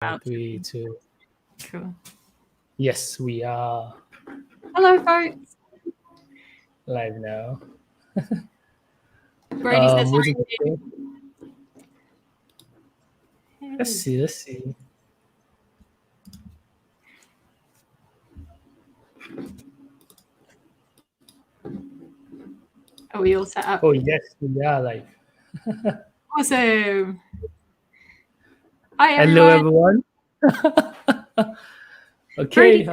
About 3, 2. Cool. Yes, we are Hello, folks. live now. Brody says Waiting hi. for- Hey. Let's see. Are we all set up? Oh, yes, we are live. Awesome. Hi, Hello, everyone. everyone. Brody, Okay.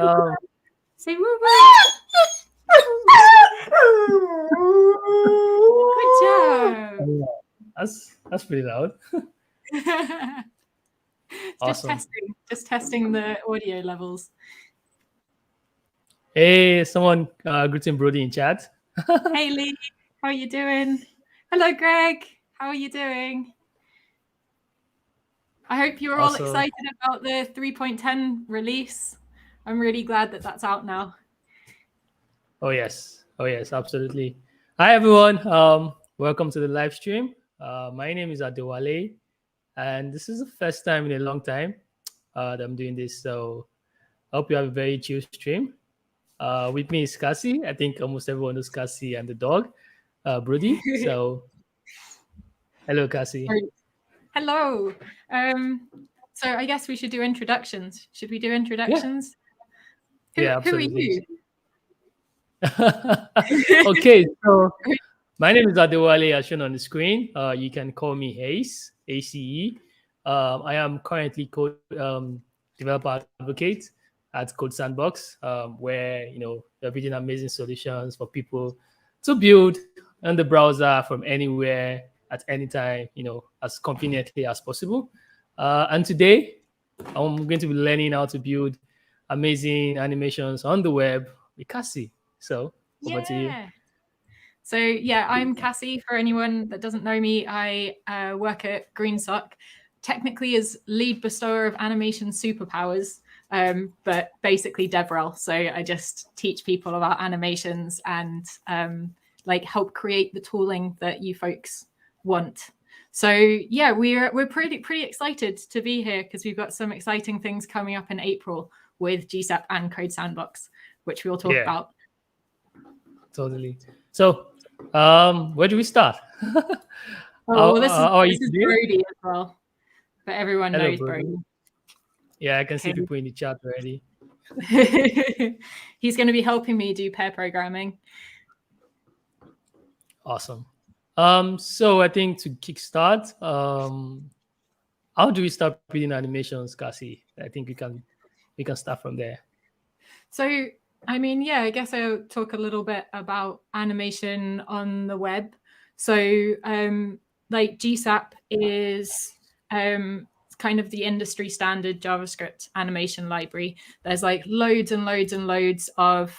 say woo woo. Good job. That's pretty loud. It's Awesome. just testing the audio levels. Hey, someone greeting Brody in chat. Hey, Lee. How are you doing? Hello, Greg. How are you doing? I hope you're all excited about the 3.10 release. I'm really glad that that's out now. Oh yes, absolutely. Hi everyone. Welcome to the live stream. My name is Adewale, and this is the first time in a long time that I'm doing this. So I hope you have a very chill stream. With me is Cassie. I think almost everyone knows Cassie and the dog, Brody. So hello, Cassie. Hello. So I guess we should do introductions. Should we do introductions? Yeah, Who are you? Okay, so my name is Adewale, as shown on the screen. You can call me Ace, ACE. I am currently code developer advocate at CodeSandbox, where they're building amazing solutions for people to build on the browser from anywhere at any time, as conveniently as possible. And today, I'm going to be learning how to build amazing animations on the web with Cassie. So over to you. So yeah, I'm Cassie. For anyone that doesn't know me, I work at Greensock, technically as lead bestower of animation superpowers, but basically DevRel. So I just teach people about animations and help create the tooling that you folks want. So yeah, we're pretty excited to be here because we've got some exciting things coming up in April with GSAP and CodeSandbox, which we'll talk about. Totally. So where do we start? This is Brody as well, but everyone knows Brody. Yeah, I can see people in the chat already. He's going to be helping me do pair programming. Awesome. So I think to kickstart, how do we start building animations, Cassie? I think we can start from there. So I mean, yeah, I guess I'll talk a little bit about animation on the web. So like GSAP is kind of the industry standard JavaScript animation library. There's like loads and loads and loads of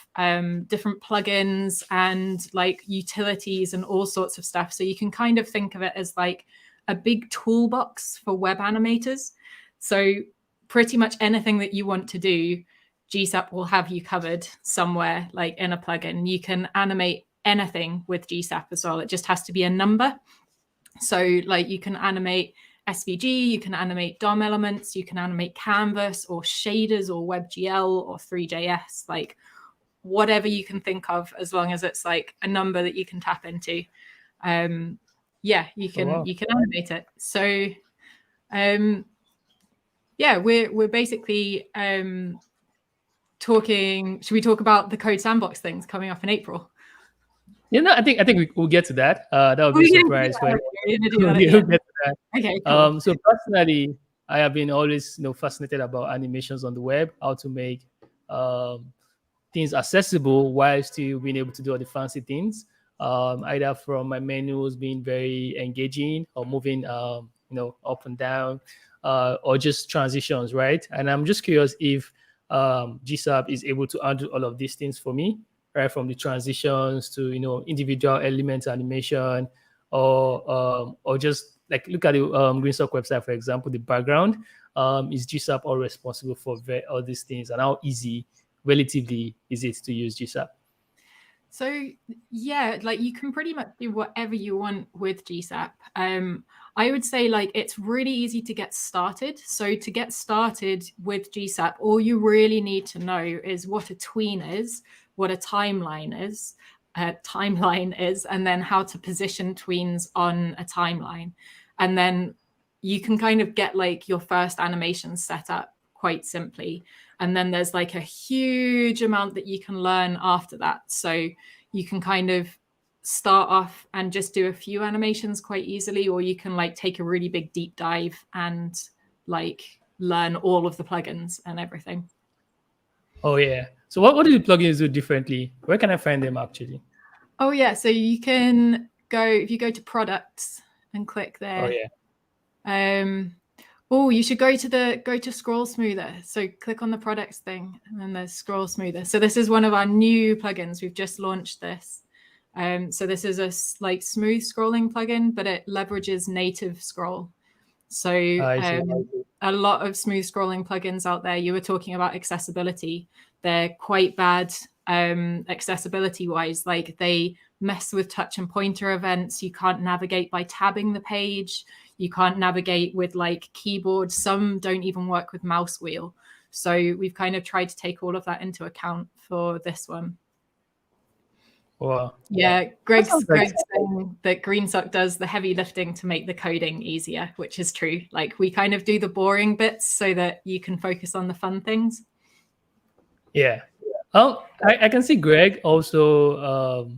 different plugins and like utilities and all sorts of stuff. So you can kind of think of it as like a big toolbox for web animators. So pretty much anything that you want to do, GSAP will have you covered somewhere, like in a plugin. You can animate anything with GSAP as well. It just has to be a number. So like you can animate SVG, you can animate DOM elements, you can animate canvas or shaders or WebGL or 3JS, like whatever you can think of, as long as it's like a number that you can tap into. Yeah, you can animate it. So yeah, we're basically talking. Should we talk about the CodeSandbox things coming up in April? I think we'll get to that. That would be a surprise. We'll get to that. Okay, cool. So personally, I have been always fascinated about animations on the web, how to make things accessible while still being able to do all the fancy things. Either from my menus being very engaging or moving up and down, or just transitions, right? And I'm just curious if GSAP is able to handle all of these things for me, right? From the transitions to individual elements animation, or just like look at the Greensock website, for example, the background. Is GSAP all responsible for all these things, and how relatively is it to use GSAP? So yeah, like you can pretty much do whatever you want with GSAP. I would say like it's really easy to get started. So to get started with GSAP, all you really need to know is what a tween is, what a timeline is, and then how to position tweens on a timeline. And then you can kind of get like your first animation set up quite simply. And then there's like a huge amount that you can learn after that. So you can kind of start off and just do a few animations quite easily, or you can like take a really big deep dive and like learn all of the plugins and everything. Oh yeah. So what do the plugins do differently? Where can I find them actually? Oh yeah, so you can go, if you go to products and click there. Oh yeah. Oh, you should go to scroll smoother. So click on the products thing and then there's scroll smoother. So this is one of our new plugins. We've just launched this. So this is a like smooth scrolling plugin, but it leverages native scroll. So a lot of smooth scrolling plugins out there, you were talking about accessibility. They're quite bad accessibility wise. Like they mess with touch and pointer events. You can't navigate by tabbing the page. You can't navigate with like keyboard. Some don't even work with mouse wheel. So we've kind of tried to take all of that into account for this one. Wow. Yeah, Greg's saying that Greensock does the heavy lifting to make the coding easier, which is true. Like we kind of do the boring bits so that you can focus on the fun things. Yeah. I can see Greg also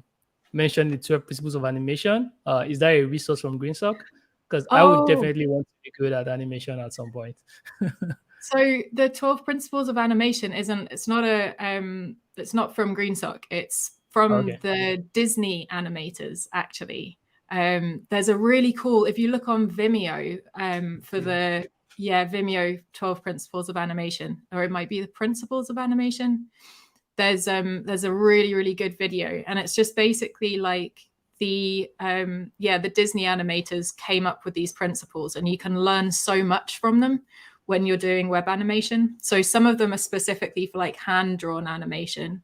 mentioned the 12 principles of animation. Is that a resource from Greensock? Because I would definitely want to be good at animation at some point. So the 12 principles of animation it's not from Greensock. It's from the Disney animators, actually. There's a really cool, if you look on Vimeo for the Vimeo 12 principles of animation, or it might be the principles of animation. There's a really, really good video, and it's just basically like the Disney animators came up with these principles, and you can learn so much from them when you're doing web animation. So some of them are specifically for like hand-drawn animation,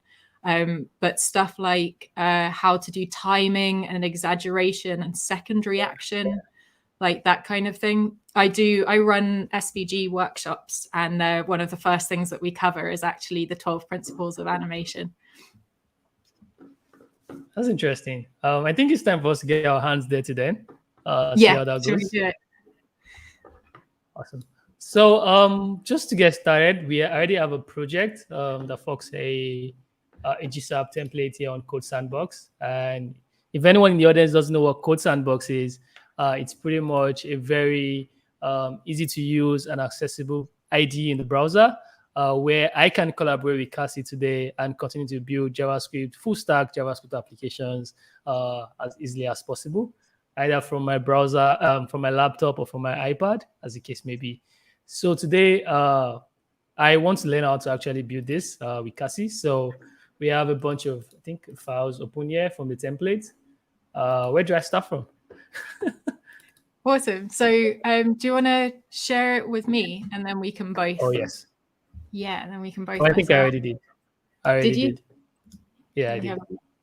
but stuff like how to do timing and exaggeration and secondary action, like that kind of thing. I run SVG workshops, and one of the first things that we cover is actually the 12 principles of animation. That's interesting. I think it's time for us to get our hands dirty then. See how that goes. We do it? Awesome. So just to get started, we already have a project that folks a GSAP template here on CodeSandbox. And if anyone in the audience doesn't know what CodeSandbox is, it's pretty much a very easy to use and accessible IDE in the browser where I can collaborate with Cassie today and continue to build JavaScript, full stack JavaScript applications as easily as possible, either from my browser, from my laptop, or from my iPad, as the case may be. So today, I want to learn how to actually build this with Cassie. So we have a bunch of, I think, files open here from the template. Where do I start from? Awesome. So do you want to share it with me, and then we can both? Oh, yes. Yeah, and then we can both. I think I already did. Did you? Yeah, I did.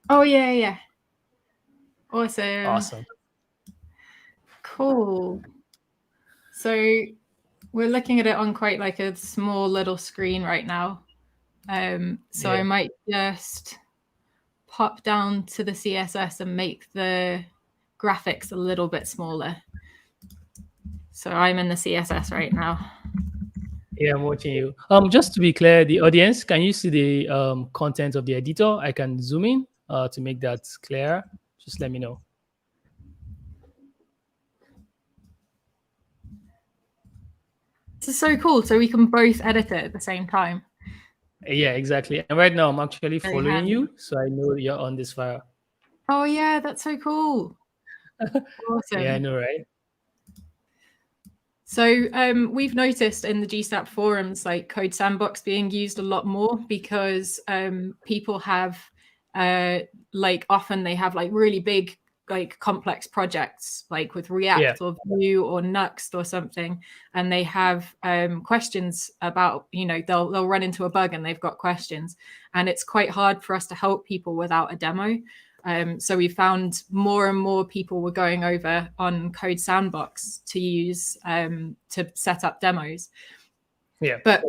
Oh, yeah. Awesome. Awesome. Cool. So we're looking at it on quite like a small little screen right now. So I might just pop down to the CSS and make the graphics a little bit smaller. So I'm in the CSS right now. Yeah, I'm watching you. Just to be clear, the audience, can you see the content of the editor? I can zoom in to make that clearer. Just let me know. This is so cool. So we can both edit it at the same time. Yeah, exactly. And right now I'm actually following you, so I know you're on this file. Oh yeah, that's so cool. Awesome. Yeah, I know, right? So we've noticed in the GSAP forums, like CodeSandbox being used a lot more because people have like often they have like really big like complex projects, like with React or Vue or Nuxt or something, and they have questions about, you know, they'll run into a bug and they've got questions, and it's quite hard for us to help people without a demo. So we found more and more people were going over on CodeSandbox to use to set up demos. Yeah. But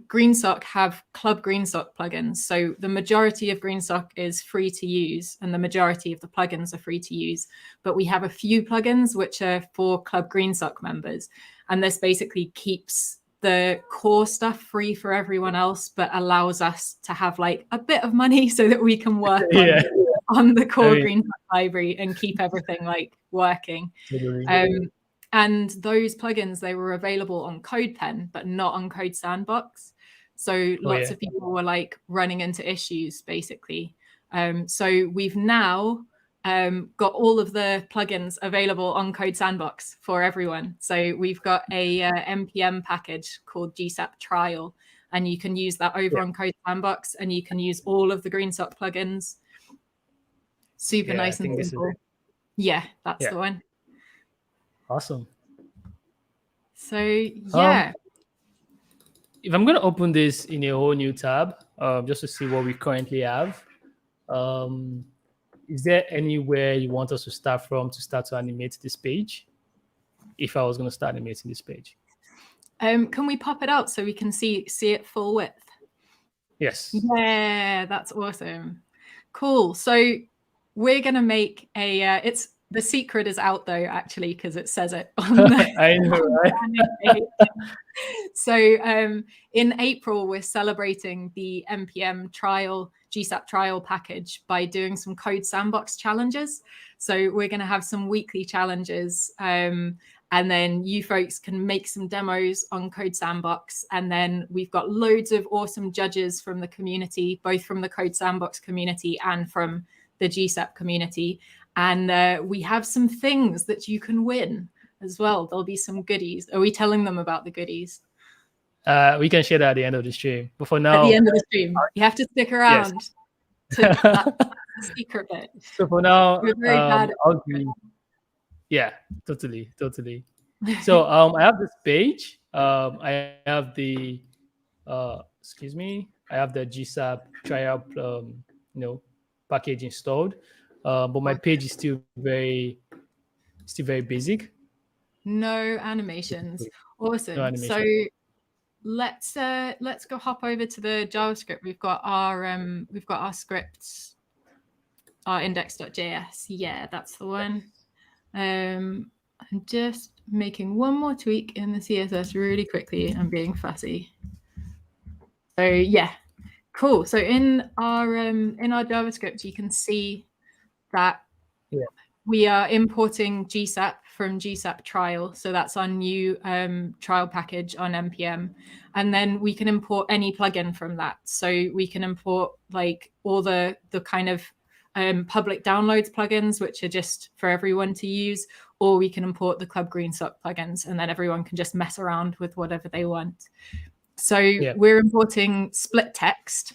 Greensock have Club Greensock plugins. So the majority of Greensock is free to use, and the majority of the plugins are free to use. But we have a few plugins which are for Club Greensock members. And this basically keeps the core stuff free for everyone else, but allows us to have like a bit of money so that we can work on the core Greensock library and keep everything like working. And those plugins, they were available on CodePen, but not on CodeSandbox. So lots of people were like running into issues, basically. So we've now got all of the plugins available on CodeSandbox for everyone. So we've got a NPM package called GSAP Trial, and you can use that over on CodeSandbox, and you can use all of the Greensock plugins. Super nice and simple. Yeah, that's the one. Awesome. So yeah. If I'm going to open this in a whole new tab, just to see what we currently have, is there anywhere you want us to start from to start to animate this page? If I was going to start animating this page. Can we pop it out so we can see it full width? Yes. Yeah, that's awesome. Cool. So we're going to make a, the secret is out though, actually, because it says it on the, I know, right? So in April, we're celebrating the NPM trial, GSAP trial package by doing some CodeSandbox challenges. So we're going to have some weekly challenges, and then you folks can make some demos on CodeSandbox. And then we've got loads of awesome judges from the community, both from the CodeSandbox community and from the GSAP community. And we have some things that you can win as well. There'll be some goodies. Are we telling them about the goodies? We can share that at the end of the stream. But for now, at the end of the stream, you have to stick around to that secret bit. So for now, we're very bad yeah, totally. So I have this page. I have the excuse me. I have the GSAP trial package installed. But my page is still very basic. No animations. Awesome. No animation. So let's go hop over to the JavaScript. We've got our scripts, our index.js. Yeah, that's the one. I'm just making one more tweak in the CSS really quickly. I'm being fussy. So yeah, cool. So in our JavaScript, you can see that we are importing GSAP from GSAP trial. So that's our new trial package on NPM. And then we can import any plugin from that. So we can import like all the kind of public downloads plugins, which are just for everyone to use, or we can import the Club Greensock plugins, and then everyone can just mess around with whatever they want. So we're importing split text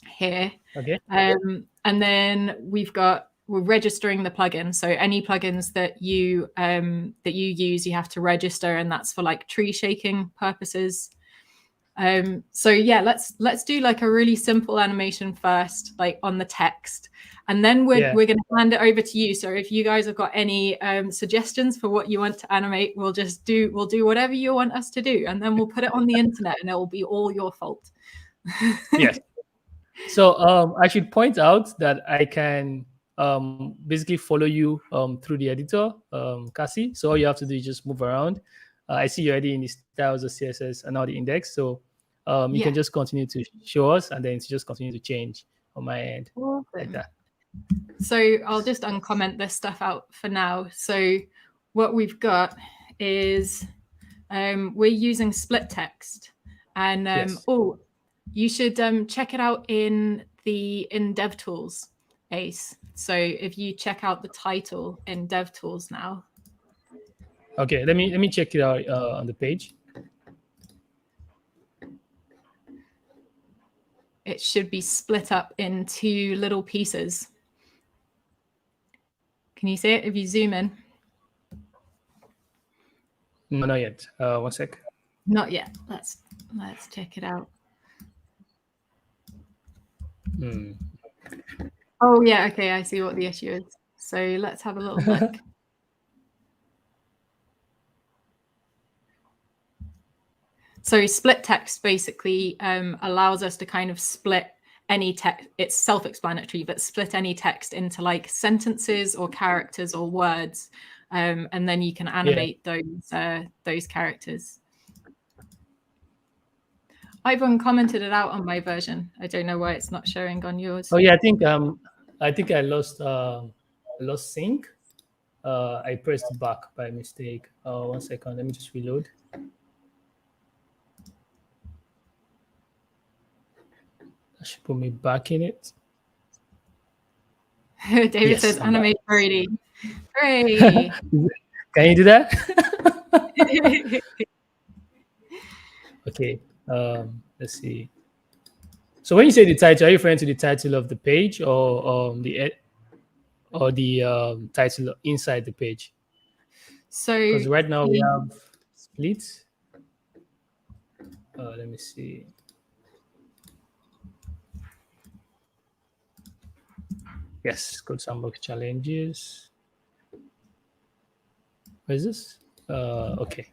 here. Okay. And then we're registering the plugin. So any plugins that you use, you have to register, and that's for like tree shaking purposes. So yeah, let's do like a really simple animation first, like on the text, and then we're going to hand it over to you. So if you guys have got any suggestions for what you want to animate, we'll do whatever you want us to do, and then we'll put it on the internet, and it will be all your fault. Yes. So I should point out that I can basically follow you through the editor, Cassie. So all you have to do is just move around. I see you already in the styles of CSS and now the index. So you can just continue to show us, and then just continue to change on my end. Awesome. Like that. So I'll just uncomment this stuff out for now. So what we've got is we're using split text, and you should check it out in DevTools, Ace. So if you check out the title in DevTools now. Okay, let me check it out on the page. It should be split up into little pieces. Can you see it if you zoom in? No, not yet. 1 sec. Not yet. Let's check it out. Oh yeah, okay, I see what the issue is. So let's have a little look. So split text basically allows us to kind of split any text. It's self-explanatory, but split any text into like sentences or characters or words, and then you can animate those characters. I've uncommented it out on my version. I don't know why it's not showing on yours. Oh yeah, I think I lost sync. I pressed back by mistake. 1 second, let me just reload. That should put me back in it. David says animate already. Hooray! Can you do that? Okay. Let's see. So when you say the title, are you referring to the title of the page or the title inside the page? So because right now we have split. Let me see. Yes, CodeSandbox challenges. Where is this? Okay.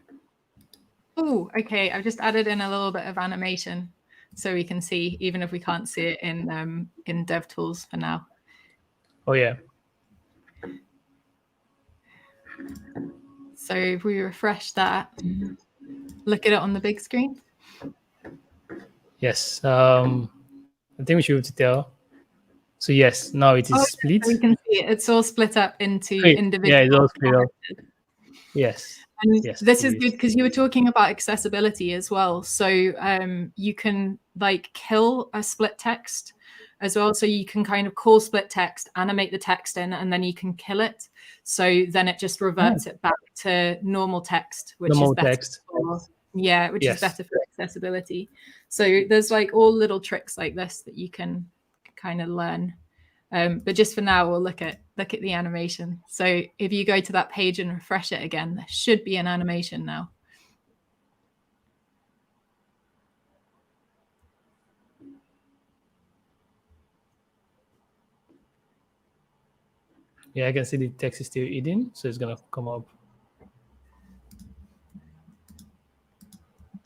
Oh, okay. I've just added in a little bit of animation so we can see, even if we can't see it in DevTools for now. Oh yeah. So if we refresh that, look at it on the big screen. Yes. I think we should be able to tell. So yes, now it is split. So we can see it. It's all split up into individual. Yeah, it's all split up. Yes. And yes, this is good because you were talking about accessibility as well. So you can like kill a split text as well. So you can kind of call split text, animate the text in, and then you can kill it. So then it just reverts it back to normal text, which is better. Which is better for accessibility. So there's like all little tricks like this that you can kind of learn. But just for now, we'll look at the animation. So if you go to that page and refresh it again, there should be an animation now. Yeah, I can see the text is still hidden, so it's gonna come up.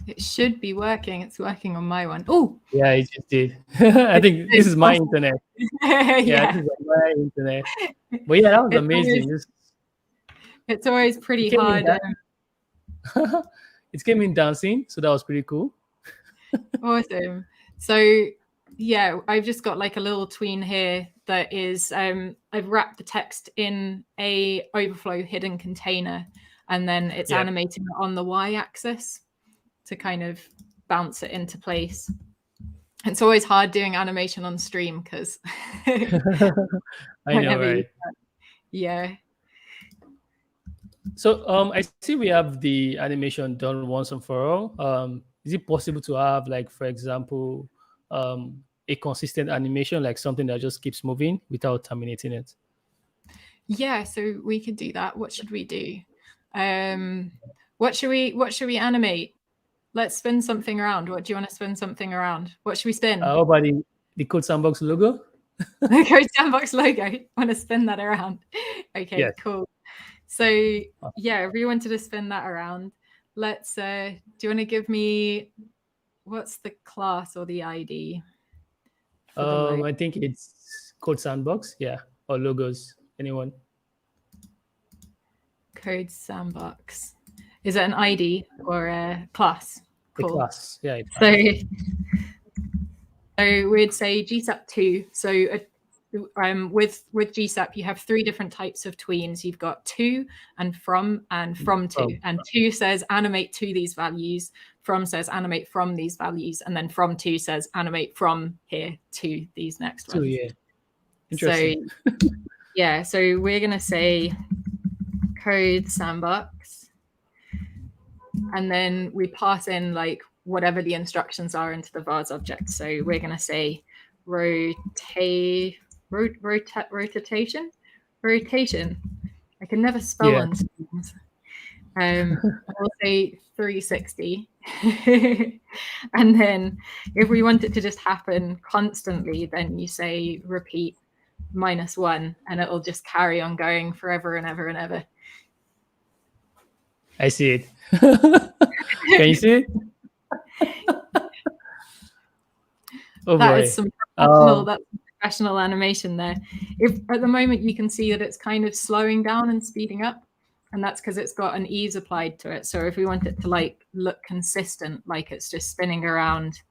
It should be working. It's working on my one. Oh, yeah, it just did. I think this is my internet. Yeah, this is my internet. But yeah, that was amazing. It's always pretty hard. It came in dancing, so that was pretty cool. Awesome. So yeah, I've just got like a little tween here that is I've wrapped the text in a overflow hidden container, and then it's animating it on the y-axis to kind of bounce it into place. It's always hard doing animation on stream because I know, right? Yeah. So I see we have the animation done once and for all. Is it possible to have, like, for example, a consistent animation, like something that just keeps moving without terminating it? Yeah, so we could do that. What should we do? What should we animate? Let's spin something around. What do you want to spin something around? What should we spin? How about the CodeSandbox logo? The CodeSandbox logo. Want to spin that around? Okay, yes. Cool. So yeah, if we wanted to spin that around, let's. Do you want to give me what's the class or the ID? I think it's CodeSandbox. Yeah, or logos. Anyone? CodeSandbox. Is it an ID or a class? Cool. A class, yeah. So we'd say GSAP 2. So with GSAP, you have 3 different types of tweens. You've got to and from to. And to says animate to these values. From says animate from these values. And then from to says animate from here to these next ones. Yeah. Interesting. So yeah, so we're going to say CodeSandbox. And then we pass in like whatever the instructions are into the vars object. So we're going to say rotation. rotation. I can never spell on screens. I'll say 360. And then if we want it to just happen constantly, then you say repeat -1, and it'll just carry on going forever and ever and ever. I see it. Can you see it? Oh that boy. Is some professional, that's some professional animation there. If at the moment you can see that it's kind of slowing down and speeding up, and that's because it's got an ease applied to it. So if we want it to like look consistent, like it's just spinning around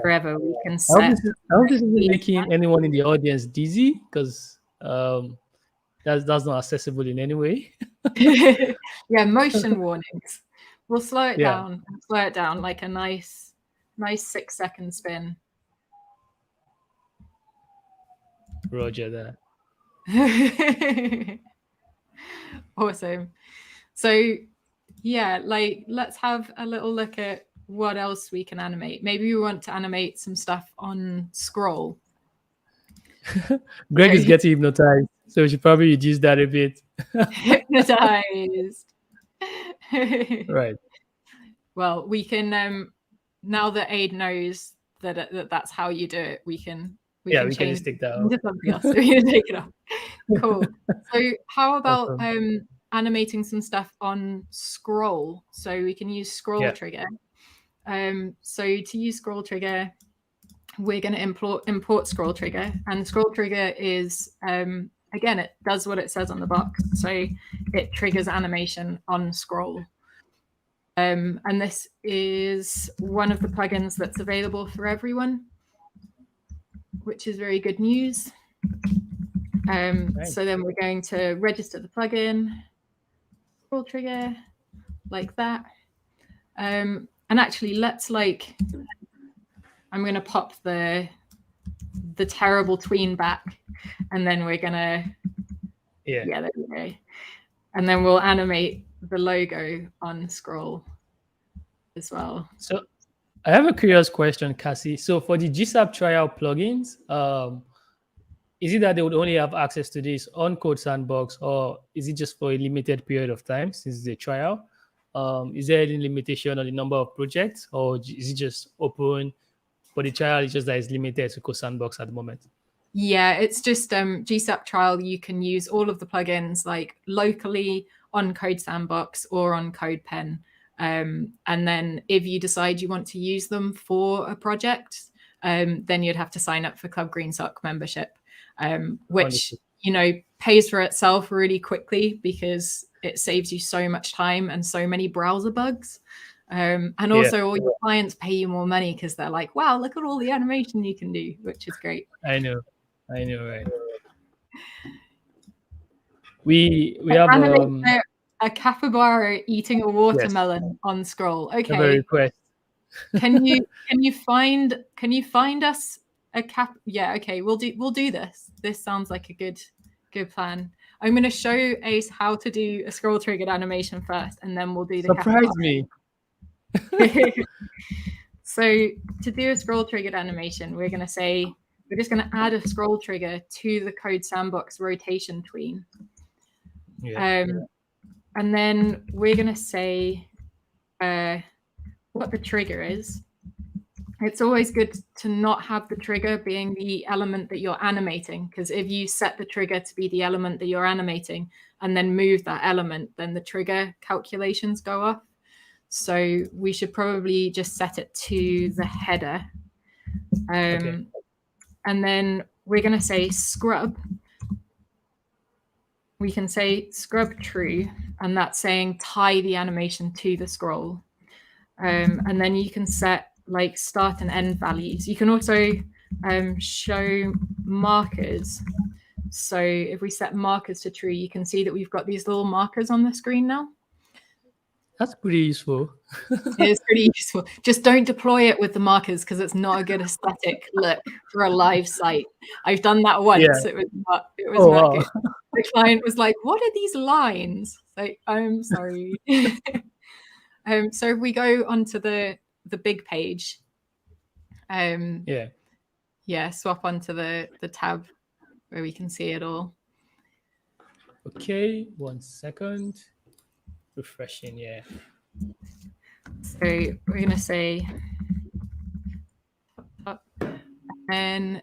forever, we can set. I hope this isn't making anyone in the audience dizzy, because that's not accessible in any way. Yeah, motion warnings. We'll slow it down. Slow it down like a nice 6-second spin. Roger that. Awesome. So yeah, like let's have a little look at what else we can animate. Maybe we want to animate some stuff on scroll. Greg is getting hypnotized, so we should probably reduce that a bit. Hypnotized. Right. Well, we can now that Aid knows that that's how you do it, we can can just take that off. Something else. So we can take it off. Cool. So how about animating some stuff on scroll? So we can use scroll trigger. So to use scroll trigger, we're going to import scroll trigger, and scroll trigger is again, it does what it says on the box. So it triggers animation on scroll. And this is one of the plugins that's available for everyone, which is very good news. So then we're going to register the plugin, scroll trigger, like that. And actually, let's I'm going to pop the terrible tween back, and then we're going to, there we go. And then we'll animate the logo on scroll as well. So I have a curious question, Cassie. So for the GSAP trial plugins, is it that they would only have access to this on CodeSandbox, or is it just for a limited period of time since it's a trial? Is there any limitation on the number of projects, or is it just open for the trial? It's just that it's limited to CodeSandbox at the moment. Yeah, it's just GSAP trial. You can use all of the plugins like locally on CodeSandbox or on CodePen. And then if you decide you want to use them for a project, then you'd have to sign up for Club Greensock membership, which, pays for itself really quickly because it saves you so much time and so many browser bugs. And also all your clients pay you more money because they're like, wow, look at all the animation you can do, which is great. I know, right? We have a capybara eating a watermelon on scroll. Okay. A request. Can you find us a cap? Yeah, okay, we'll do this. This sounds like a good plan. I'm going to show Ace how to do a scroll triggered animation first, and then we'll do the surprise me. So to do a scroll triggered animation, we're just going to add a scroll trigger to the CodeSandbox rotation tween. And then we're going to say what the trigger is. It's always good to not have the trigger being the element that you're animating, because if you set the trigger to be the element that you're animating and then move that element, then the trigger calculations go off. So we should probably just set it to the header. And then we're going to say scrub. We can say scrub true, and that's saying tie the animation to the scroll. And then you can set start and end values. You can also show markers. So if we set markers to true, you can see that we've got these little markers on the screen now. That's pretty useful. It is pretty useful. Just don't deploy it with the markers because it's not a good aesthetic look for a live site. I've done that once. Yeah. It was not good. The client was like, "What are these lines?" Like, I'm sorry. So if we go onto the big page, swap onto the tab where we can see it all. Okay, 1 second. Refreshing, yeah. So we're going to say up. And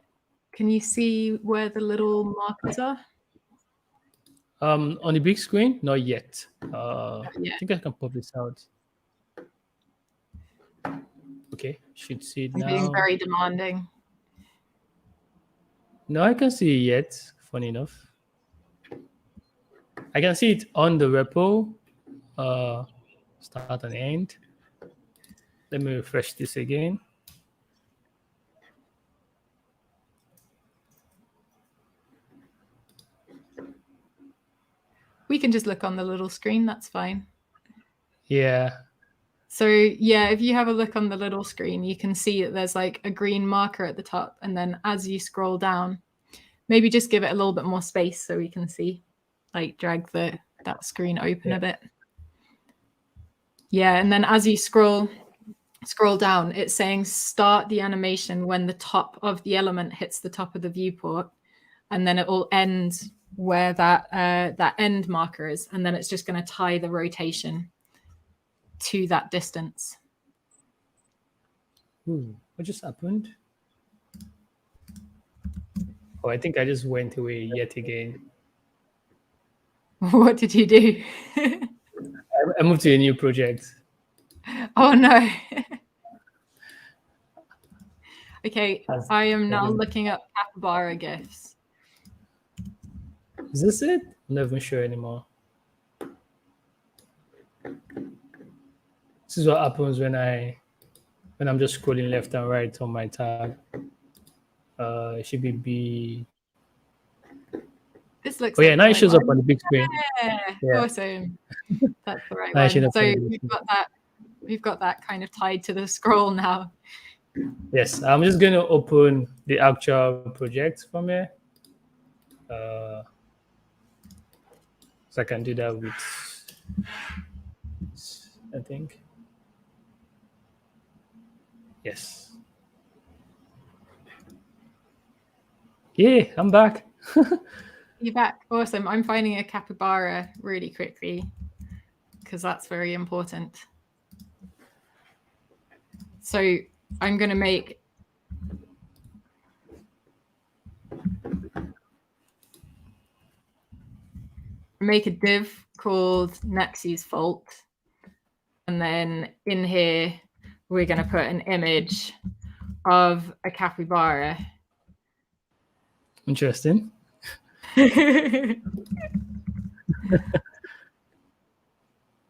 can you see where the little markers are? On the big screen, not yet. Yeah. I think I can pop this out. Okay, should see it I'm now. being very demanding. No, I can see it yet. Funny enough, I can see it on the repo. Start and end. Let me refresh this again. We can just look on the little screen. That's fine. Yeah. So yeah, if you have a look on the little screen, you can see that there's like a green marker at the top. And then as you scroll down, maybe just give it a little bit more space so we can see, like drag that screen open a bit. Yeah, and then as you scroll down, it's saying start the animation when the top of the element hits the top of the viewport, and then it will end where that end marker is, and then it's just going to tie the rotation to that distance. Ooh, what just happened? Oh, I think I just went away yet again. What did you do? I moved to a new project. Oh no. Okay, I am now looking up capybara GIFs. Is this it? I'm not even sure anymore. This is what happens when I'm just scrolling left and right on my tab. It should be B. This looks. Oh yeah, now it shows up on the big screen. Yeah. Awesome. That's the right one. So we've got that kind of tied to the scroll now. Yes, I'm just going to open the actual project from here. So I can do that with, I think. Yes. Yeah, I'm back. You're back. Awesome. I'm finding a capybara really quickly because that's very important. So I'm going to make a div called Nexi's fault. And then in here, we're going to put an image of a capybara. Interesting.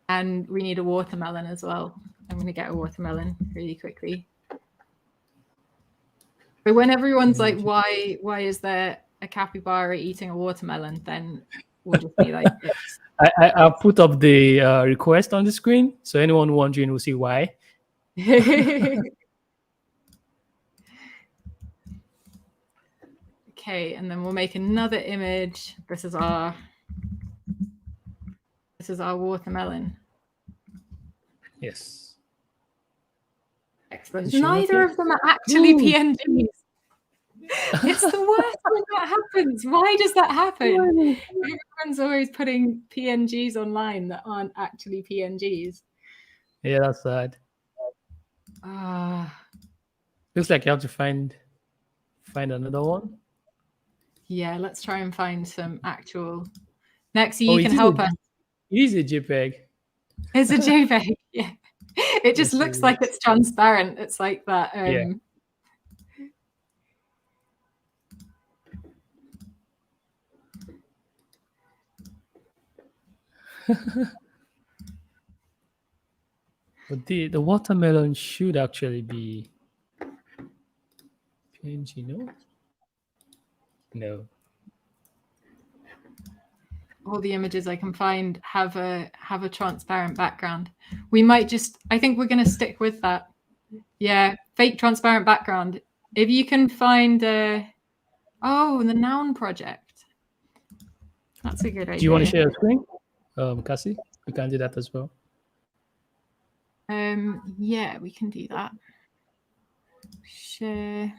And we need a watermelon as well. I'm going to get a watermelon really quickly. But when everyone's like, why is there a capybara eating a watermelon? Then we'll just be like, I'll put up the request on the screen. So anyone wondering will see why. Okay, and then we'll make another image. This is our watermelon. Yes. Excellent. Neither of them are actually PNGs. It's the worst when that happens. Why does that happen? Everyone's always putting PNGs online that aren't actually PNGs. Yeah, that's sad. Looks like you have to find another one. Yeah, let's try and find some actual. Nexi, you can help us. It is a JPEG. It's a JPEG. Yeah, it just looks like it's transparent. It's like that. Yeah. But the watermelon should actually be PNG, no? No. All the images I can find have a transparent background. We might just, I think we're going to stick with that. Yeah, fake transparent background. If you can find the noun project. That's a good idea. Do you want to share a screen? Cassie, you can do that as well. Yeah, we can do that. Share.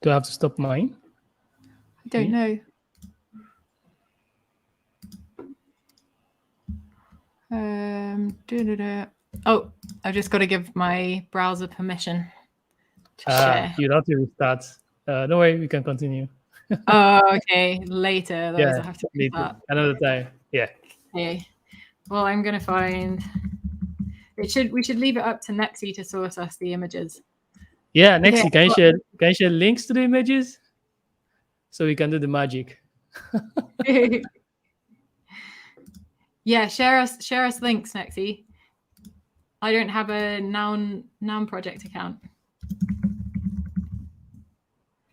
Do I have to stop mine? I don't know. Oh, I've just got to give my browser permission to share. You don't have to restart. Don't worry, we can continue. Oh, okay. Later, otherwise Yeah, I'll have to later. restart. Another time. Yeah. Okay. Well, I'm gonna find. We should leave it up to Nexi to source us the images. Yeah, Nexi, can you share links to the images so we can do the magic? Yeah, share us links, Nexi. I don't have a noun project account.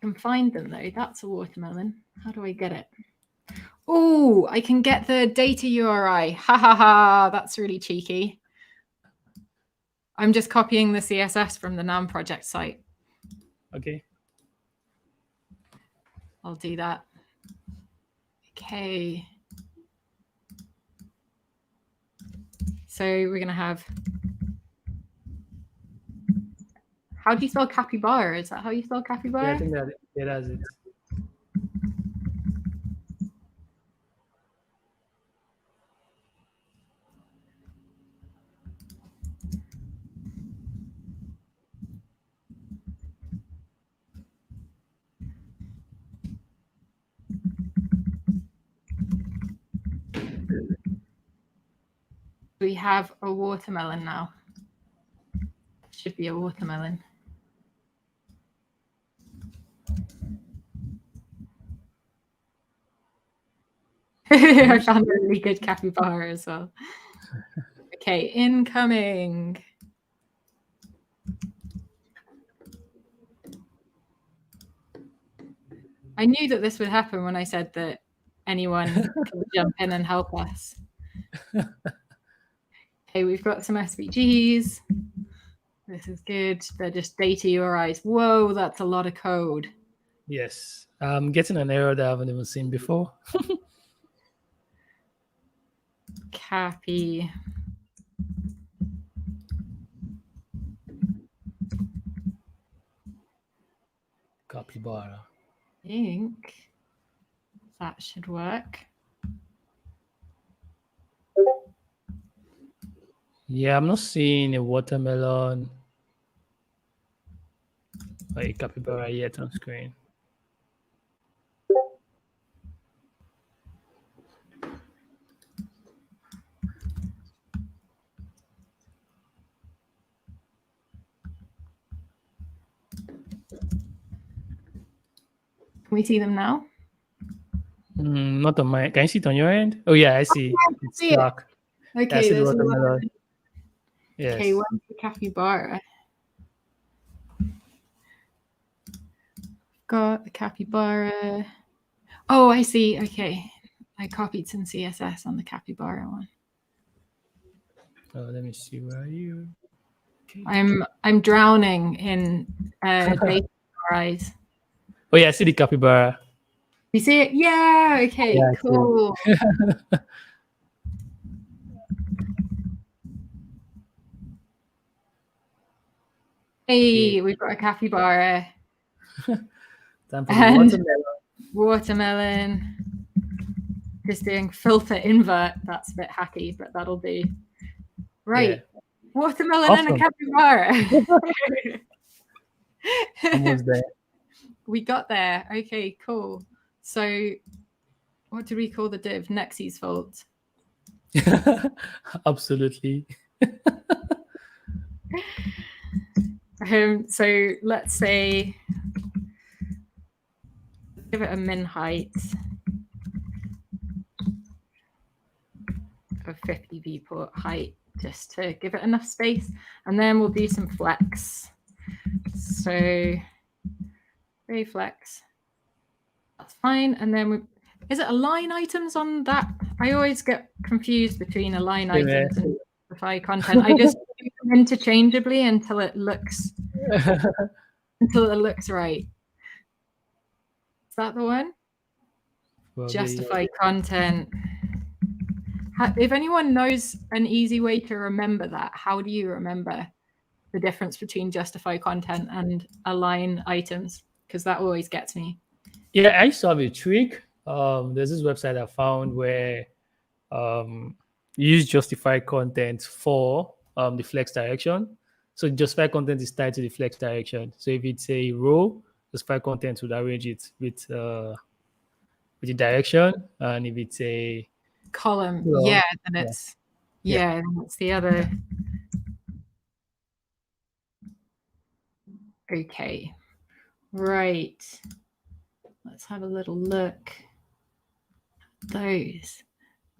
I can find them though. That's a watermelon. How do I get it? Oh, I can get the data URI. Ha ha ha. That's really cheeky. I'm just copying the CSS from the noun project site. Okay. I'll do that. Okay. So we're going to have. How do you spell capybara? Is that how you spell capybara? Yeah, I think that's it. We have a watermelon now. Should be a watermelon. I found a really good capybara as well. Okay, incoming. I knew that this would happen when I said that anyone can jump in and help us. Okay, we've got some SVGs. This is good. They're just data URIs. Whoa, that's a lot of code. Yes. I'm getting an error that I haven't even seen before. Capybara. I think that should work. Yeah, I'm not seeing a watermelon or a capybara yet on screen. Can we see them now? Not on my. Can you see it on your end? Oh yeah, I see. It's dark. Okay, I see the there's watermelon. Yes. Okay, where's the capybara? Got the capybara. Oh, I see. Okay, I copied some CSS on the capybara one. Oh, let me see. Where are you? Okay. I'm drowning in data URIs. Oh yeah, I see the capybara. You see it? Yeah. Okay. Yeah, cool. Hey, we've got a capybara. Time for the watermelon. Just doing filter invert. That's a bit hacky, but that'll do. Right. Yeah. Watermelon awesome. And a capybara. Almost there. We got there. Okay, cool. So what do we call the div? Nexi's fault. Absolutely. So let's say give it a min height of 50 viewport height just to give it enough space, and then we'll do some flex. So very flex, that's fine. And then is it align items on that? I always get confused between align items and justify content. I just do them interchangeably until it looks right. Is that the one? Probably. Justify content. If anyone knows an easy way to remember that, how do you remember the difference between justify content and align items? because that always gets me. Yeah, I used to have a trick. There's this website I found where you use justified content for the flex direction. So justified content is tied to the flex direction. So if it's a row, justified content would arrange it with the direction, and if it's a column, well, yeah, then it's it's the other. Okay, right. Let's have a little look. Those.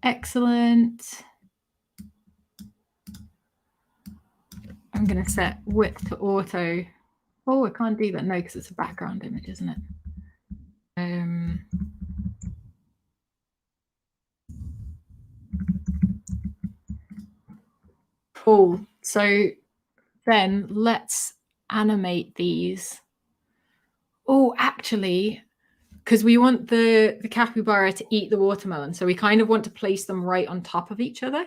Excellent. I'm going to set width to auto. Oh, I can't do that. No, because it's a background image, isn't it? Cool. So then let's animate these. Oh, actually, because we want the capybara to eat the watermelon. So we kind of want to place them right on top of each other.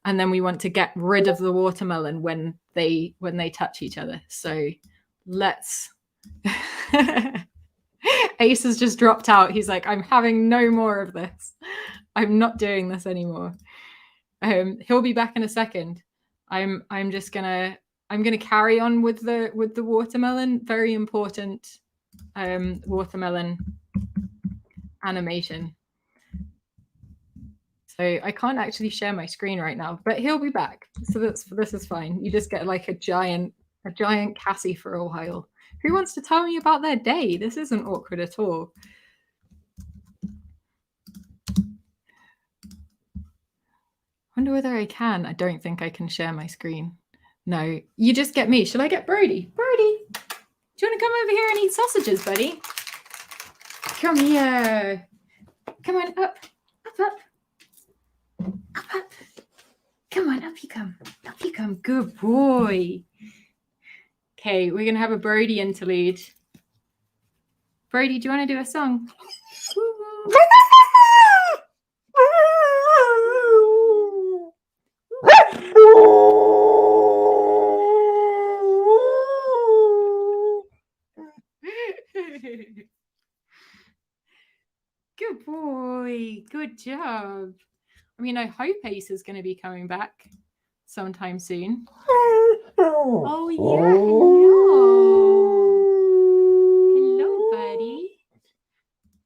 And then we want to get rid of the watermelon when they touch each other. So let's Ace has just dropped out. He's like, I'm having no more of this. I'm not doing this anymore. He'll be back in a second. I'm gonna carry on with the watermelon. Very important watermelon animation. So I can't actually share my screen right now, but he'll be back. So this is fine. You just get like a giant Cassie for a while. Who wants to tell me about their day? This isn't awkward at all. Wonder whether I can. I don't think I can share my screen. No, you just get me. Should I get Brody? Brody, do you want to come over here and eat sausages, buddy? Come here. Come on, up. Come on, up you come. Up you come. Good boy. Okay, we're going to have a Brody interlude. Brody, do you want to do a song? Good boy. Good job. I mean, I hope Ace is going to be coming back sometime soon. Oh, yeah. Hello. Hello, buddy.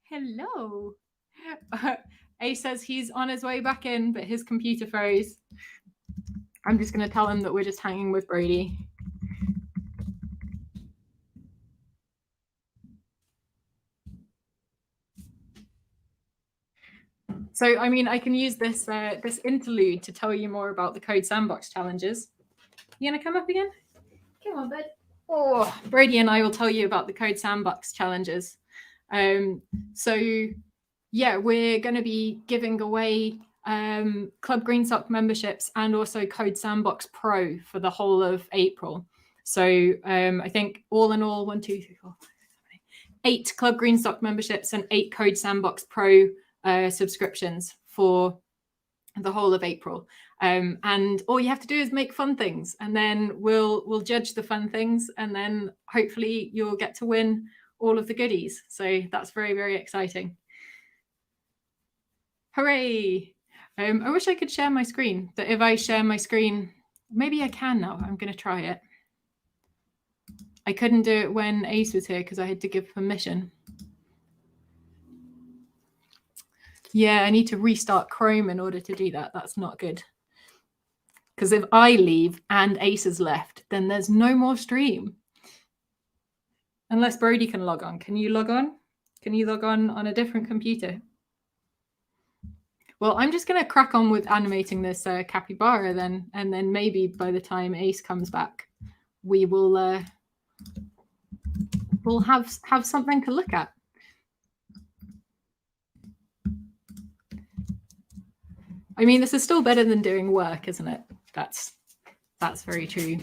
Hello. Ace says he's on his way back in, but his computer froze. I'm just going to tell him that we're just hanging with Brody. So, I mean, I can use this this interlude to tell you more about the CodeSandbox challenges. You gonna come up again? Come on, bud. Oh, Brady and I will tell you about the CodeSandbox challenges. So, yeah, we're going to be giving away Club Greensock memberships and also CodeSandbox Pro for the whole of April. So I think all in all, 1, 2, 3, 4, 5, 6, 7, 8 Club Greensock memberships and 8 CodeSandbox Pro subscriptions for the whole of April. And all you have to do is make fun things, and then we'll judge the fun things, and then hopefully you'll get to win all of the goodies. So that's very, very exciting. Hooray! I wish I could share my screen, but if I share my screen, maybe I can now. I'm going to try it. I couldn't do it when Ace was here because I had to give permission. Yeah, I need to restart Chrome in order to do that. That's not good. Because if I leave and Ace is left, then there's no more stream. Unless Brody can log on. Can you log on? Can you log on a different computer? Well, I'm just going to crack on with animating this capybara then. And then maybe by the time Ace comes back, we will we'll have something to look at. I mean, this is still better than doing work, isn't it? That's very true.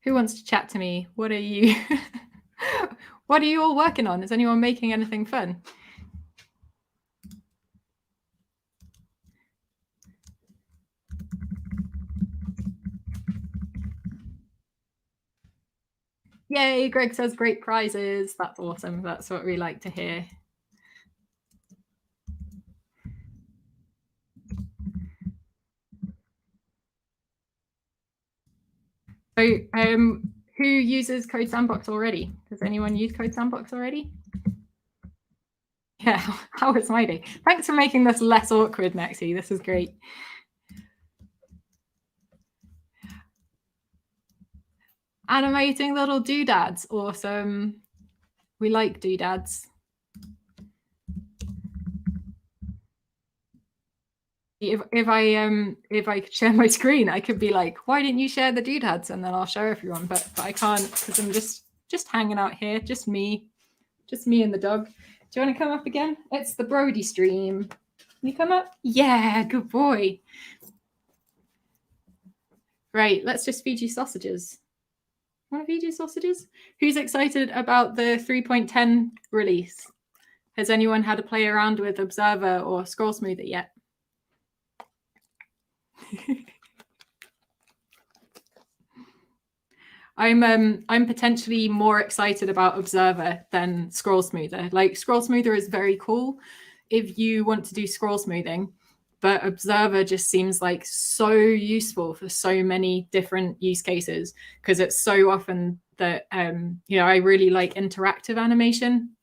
Who wants to chat to me? What are you what are you all working on? Is anyone making anything fun? Yay, Greg says great prizes. That's awesome. That's what we like to hear. So who uses CodeSandbox already? Does anyone use CodeSandbox already? Yeah, how was my day? Thanks for making this less awkward, Nexie. This is great. Animating little doodads, awesome. We like doodads. If I could share my screen, I could be like, why didn't you share the doodads? And then I'll show everyone, but I can't because I'm just hanging out here, just me and the dog. Do you want to come up again? It's the Brody stream. Can you come up? Yeah, good boy. Right, let's just feed you sausages. Want to feed you sausages? Who's excited about the 3.10 release? Has anyone had a play around with Observer or Scroll Smoother yet? I'm potentially more excited about Observer than Scroll Smoother. Like, Scroll Smoother is very cool if you want to do scroll smoothing, but Observer just seems like so useful for so many different use cases because it's so often that I really like interactive animation.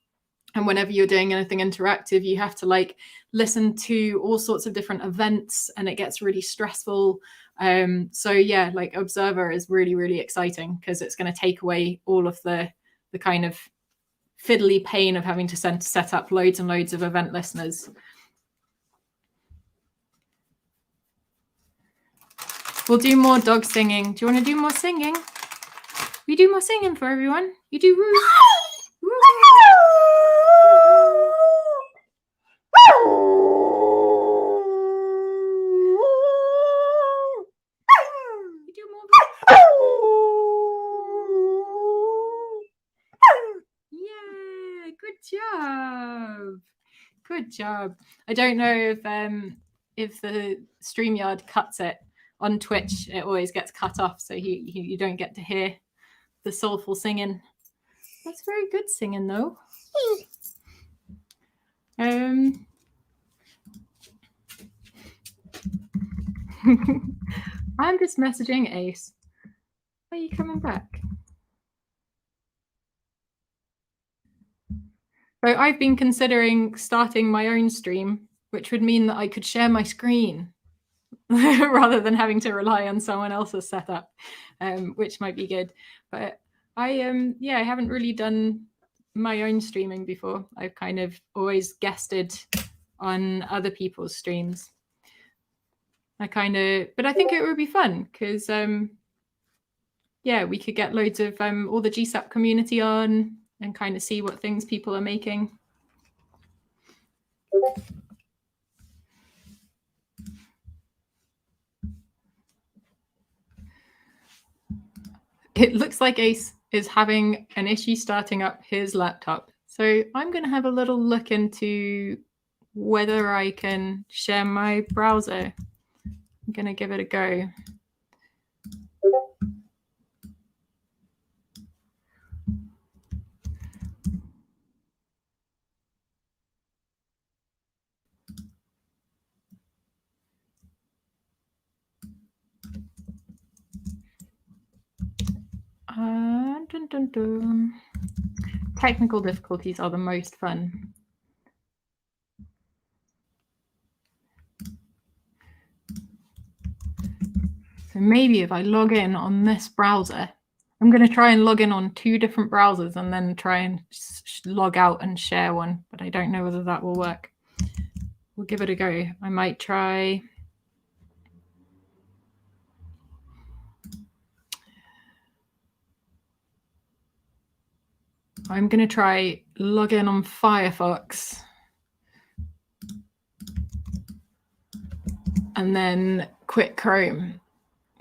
And whenever you're doing anything interactive, you have to like listen to all sorts of different events and it gets really stressful. So yeah, like Observer is really, really exciting because it's going to take away all of the kind of fiddly pain of having to set up loads and loads of event listeners. We'll do more dog singing. Do you want to do more singing? We do more singing for everyone. You do woo. Woo. You do more. Yeah, good job. Good job. I don't know if the StreamYard cuts it. On Twitch, it always gets cut off, so you don't get to hear the soulful singing. That's very good singing, though. I'm just messaging Ace. Are you coming back? So I've been considering starting my own stream, which would mean that I could share my screen rather than having to rely on someone else's setup, which might be good. But I haven't really done my own streaming before. I've kind of always guested on other people's streams. But I think it would be fun because we could get loads of all the GSAP community on and kind of see what things people are making. It looks like Ace is having an issue starting up his laptop. So I'm going to have a little look into whether I can share my browser. I'm going to give it a go. Dun, dun, dun. Technical difficulties are the most fun. So maybe if I log in on this browser, I'm going to try and log in on 2 different browsers and then try and log out and share one, but I don't know whether that will work. We'll give it a go. I might try. I'm going to try log in on Firefox and then quit Chrome.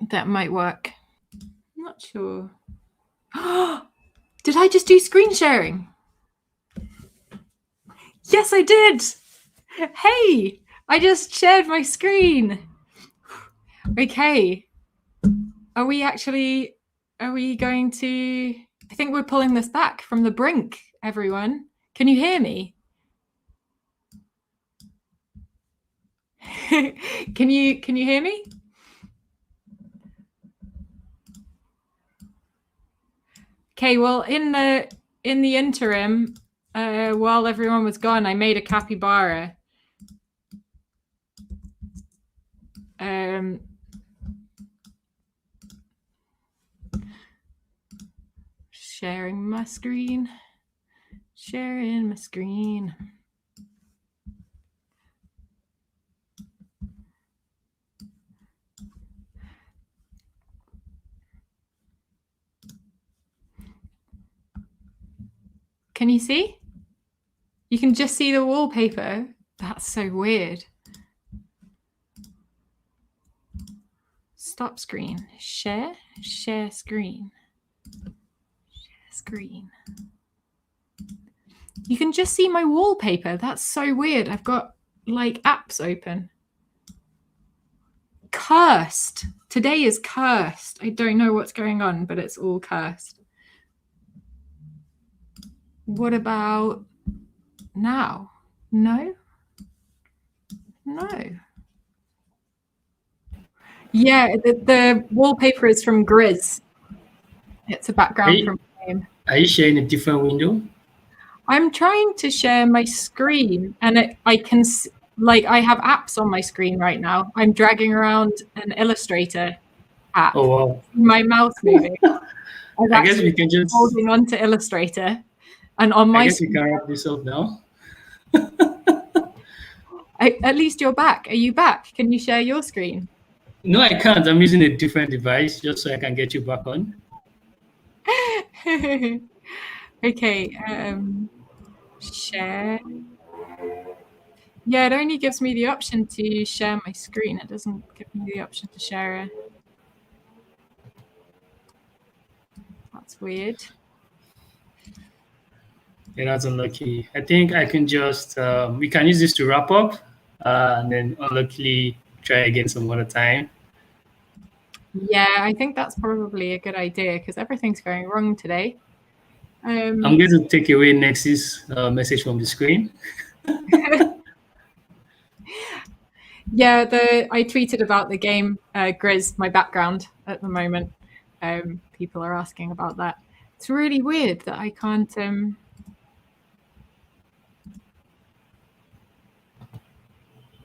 That might work. I'm not sure. Did I just do screen sharing? Yes, I did. Hey, I just shared my screen. Okay. Are we going to I think we're pulling this back from the brink, everyone. Can you hear me? Can you hear me? Okay, well, in the interim, while everyone was gone, I made a capybara. Sharing my screen. Sharing my screen. Can you see? You can just see the wallpaper. That's so weird. Stop screen. Share screen. Share screen. You can just see my wallpaper. That's so weird. I've got like apps open. Cursed. Today is cursed. I don't know what's going on, but it's all cursed. What about now? No? No. Yeah, the wallpaper is from Grizz. It's a background from the game. Are you sharing a different window? I'm trying to share my screen, and I can, like, I have apps on my screen right now. I'm dragging around an Illustrator app. Oh, wow. My mouse moving. I guess we can just holding on to Illustrator, and on my. I guess we can wrap this up now. At least you're back. Are you back? Can you share your screen? No, I can't. I'm using a different device just so I can get you back on. Okay. Share. Yeah, it only gives me the option to share my screen. It doesn't give me the option to share it. That's weird. Yeah, that's unlucky. I think I can just, we can use this to wrap up and then unluckily try again some other time. Yeah, I think that's probably a good idea because everything's going wrong today. I'm going to take away Nex's message from the screen. Yeah, I tweeted about the game Grizz, my background at the moment. People are asking about that. It's really weird that I can't.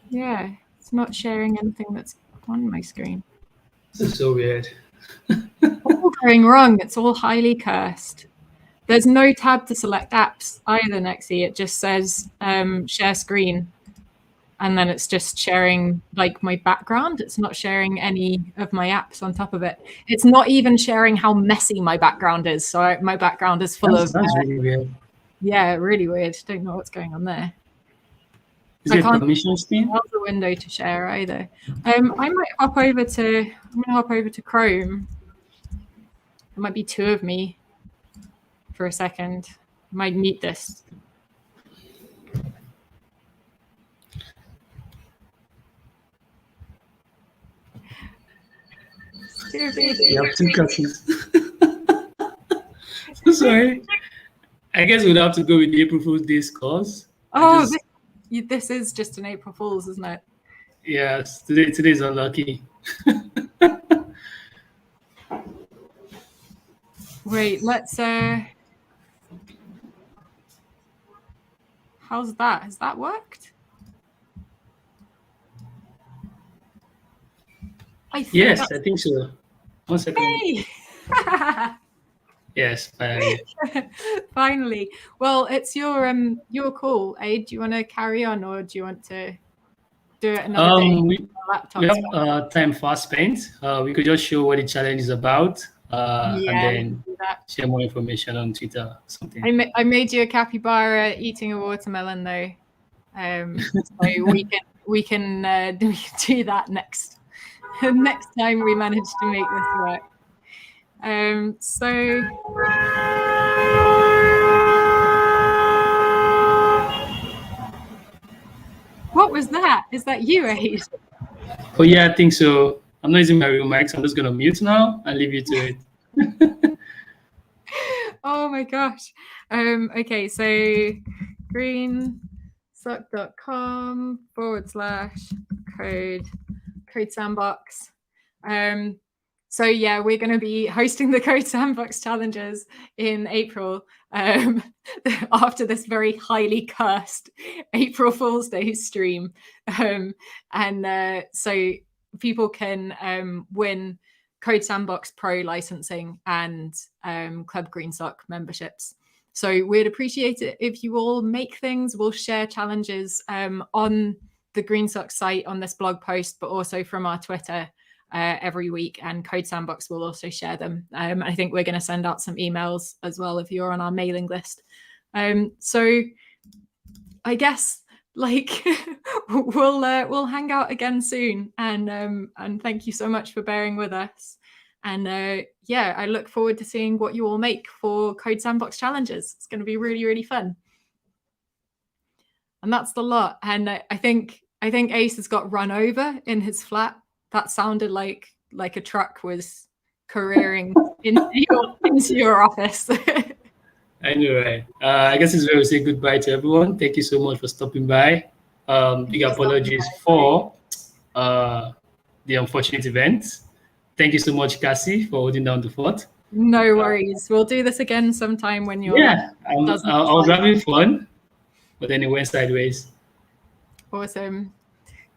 Yeah, it's not sharing anything that's on my screen. This is so weird. All going wrong. It's all highly cursed. There's no tab to select apps either, Nexi. It just says share screen. And then it's just sharing like my background. It's not sharing any of my apps on top of it. It's not even sharing how messy my background is. So my background is full of. That's really weird. Yeah, really weird. Don't know what's going on there. Is it permissions thing? Not the window to share either. I might hop over to. I'm going to hop over to Chrome. There might be two of me for a second. I might mute this. You have two copies. Sorry. I guess we'd have to go with the April Fool's Day scores. Oh, this is just an April Fool's, isn't it? Yes, today's unlucky. Wait, let's. How's that? Has that worked? Yes, I think so. 1 second. Hey! Yes, finally. Finally. Well, it's your call, Aid. Do you want to carry on, or do you want to do it another day? We have time fast spent. We could just show what the challenge is about, and then share more information on Twitter or something. I made you a capybara eating a watermelon, though. So we can do that next time we manage to make this work. So what was that? Is that you, Aid? Oh yeah, I think so. I'm not using my real mic, so I'm just gonna mute now and leave you to it. Oh my gosh. Okay, so greensock.com/code sandbox. So yeah, we're going to be hosting the Code Sandbox challenges in April after this very highly cursed April Fool's Day stream. So people can win Code Sandbox Pro licensing and Club Greensock memberships. So we'd appreciate it if you all make things. We'll share challenges on the Greensock site on this blog post, but also from our Twitter every week, and Code Sandbox will also share them. I think we're going to send out some emails as well if you're on our mailing list. So I guess like we'll hang out again soon, and thank you so much for bearing with us. And yeah, I look forward to seeing what you all make for Code Sandbox challenges. It's going to be really, really fun. And that's the lot. And I think Ace has got run over in his flat. That sounded like a truck was careering into your office. I know, right? I guess it's where we say goodbye to everyone. Thank you so much for stopping by. Big apologies for the unfortunate event. Thank you so much, Cassie, for holding down the fort. No worries. We'll do this again sometime when you're... Yeah, I was having fun, but then it went sideways. Awesome.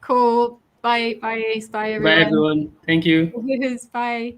Cool. Bye, Ace. Bye, everyone. Bye, everyone. Thank you. Bye.